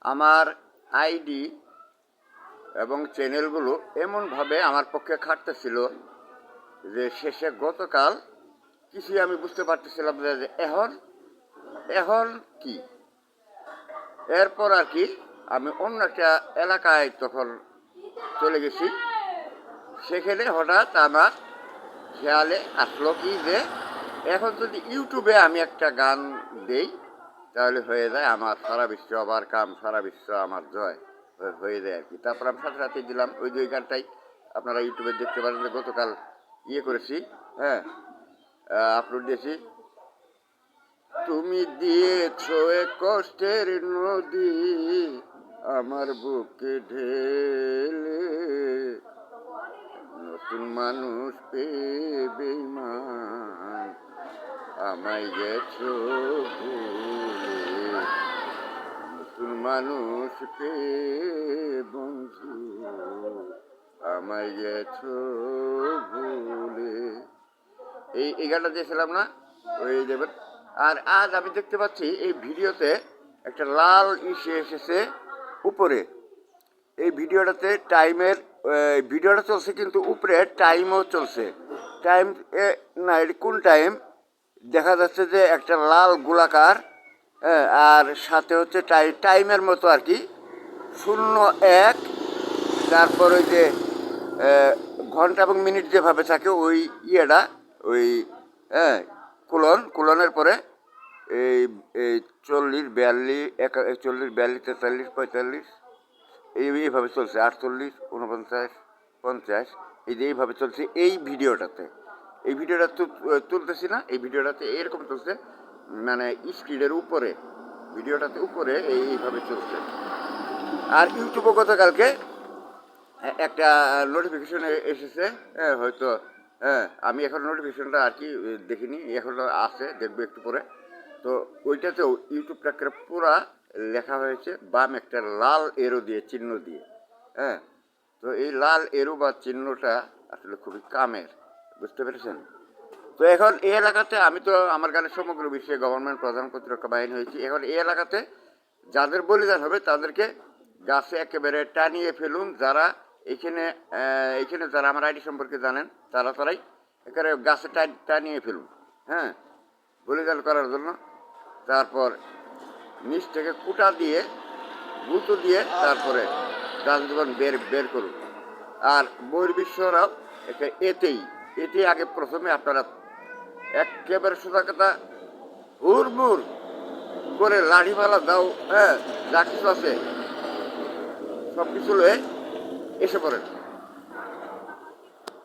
আমার আইডি এবং চ্যানেলগুলো এমনভাবে আমার পক্ষে খাটতেছিল যে শেষে গতকাল কিছুই আমি বুঝতে পারতেছিলাম যে এখন এখন কি। এরপর আর কি আমি অন্য একটা এলাকায় তখন চলে গেছি। সেখানে হঠাৎ আমার খেয়ালে আসলো কি যে এখন যদি ইউটিউবে আমি একটা গান দেই তাহলে হয়ে যায় আমার সারা বিশ্ব আবার কাম, সারা বিশ্ব আমার জয় হয়ে যায় আর কি। তারপর আমি সাথে সাথে দিলাম ওই যে ওই গানটাই আপনারা ইউটিউবে দেখতে পারেন যে গতকাল ইয়ে করেছি, হ্যাঁ, আপলোড দিয়েছি। তুমি দিয়েছ এক কষ্টের নদী আমার বুকে ঢেলে, নতুন মানুষ পেয়ে বেঈমান আমায় গেছো ভুলে, নতুন মানুষ পেয়ে বন্ধু আমায় গেছো ভুলে। এই গানটা দিয়েছিলাম না, ওই দেবেন। আর আজ আমি দেখতে পাচ্ছি এই ভিডিওতে একটা লাল ইসে এসেছে উপরে। এই ভিডিওটাতে টাইমের ভিডিওটা চলছে কিন্তু উপরে টাইমও চলছে। টাইম না, এটা কোন টাইম দেখা যাচ্ছে যে একটা লাল গোলাকার, হ্যাঁ, আর সাথে হচ্ছে টাইমের মতো আর কি 01, তারপর ওই যে ঘন্টা এবং মিনিট যেভাবে থাকে ওই ইয়েটা, ওই, হ্যাঁ, কুলনের পরে এই এই 40, 42, 41, 42, 43, 45 এইভাবে চলছে, 48, 49, 50, এই যে এইভাবে চলছে এই ভিডিওটাতে। এই ভিডিওটা তুলতেছি না, এই ভিডিওটাতে এরকম চলছে, মানে স্ক্রিনের উপরে, ভিডিওটাতে উপরে এইভাবে চলছে। আর ইউটিউবে গতকালকে একটা নোটিফিকেশন এসেছে, হ্যাঁ, হয়তো, হ্যাঁ, আমি এখন নোটিফিকেশনটা আর কি দেখিনি, এখনও আছে, দেখবো একটু পরে। তো ওইটাতেও ইউটিউবটাকে পুরা লেখা হয়েছে বাম একটা লাল এরো দিয়ে, চিহ্ন দিয়ে, হ্যাঁ। তো এই লাল এরো বা চিহ্নটা আসলে খুবই কামের, বুঝতে পেরেছেন? তো এখন এই এলাকাতে আমি তো আমার গানের সমগ্র বিশ্বে গভর্নমেন্ট প্রধান প্রতিরক্ষা বাহিনী হয়েছি। এখন এই এলাকাতে যাদের বলিদান হবে তাদেরকে গাছে একেবারে টানিয়ে ফেলুন। যারা এইখানে যারা আমার আইডি সম্পর্কে জানেন তারাই একেবারে গাছে টানিয়ে ফেলুন, হ্যাঁ, বলিদান করার জন্য। তারপর নিচ থেকে কুটা দিয়ে, গুঁতো দিয়ে তারপরে গাছ জীবন বের করুন। আর বহির্বিশ্বরাও এতেই আগে প্রথমে আপনারা একেবারে সোজা কথা হুড়মুড় করে লাঠিমালা দাও, হ্যাঁ, যা কিছু আছে সব কিছু লয়ে এসে পড়েন।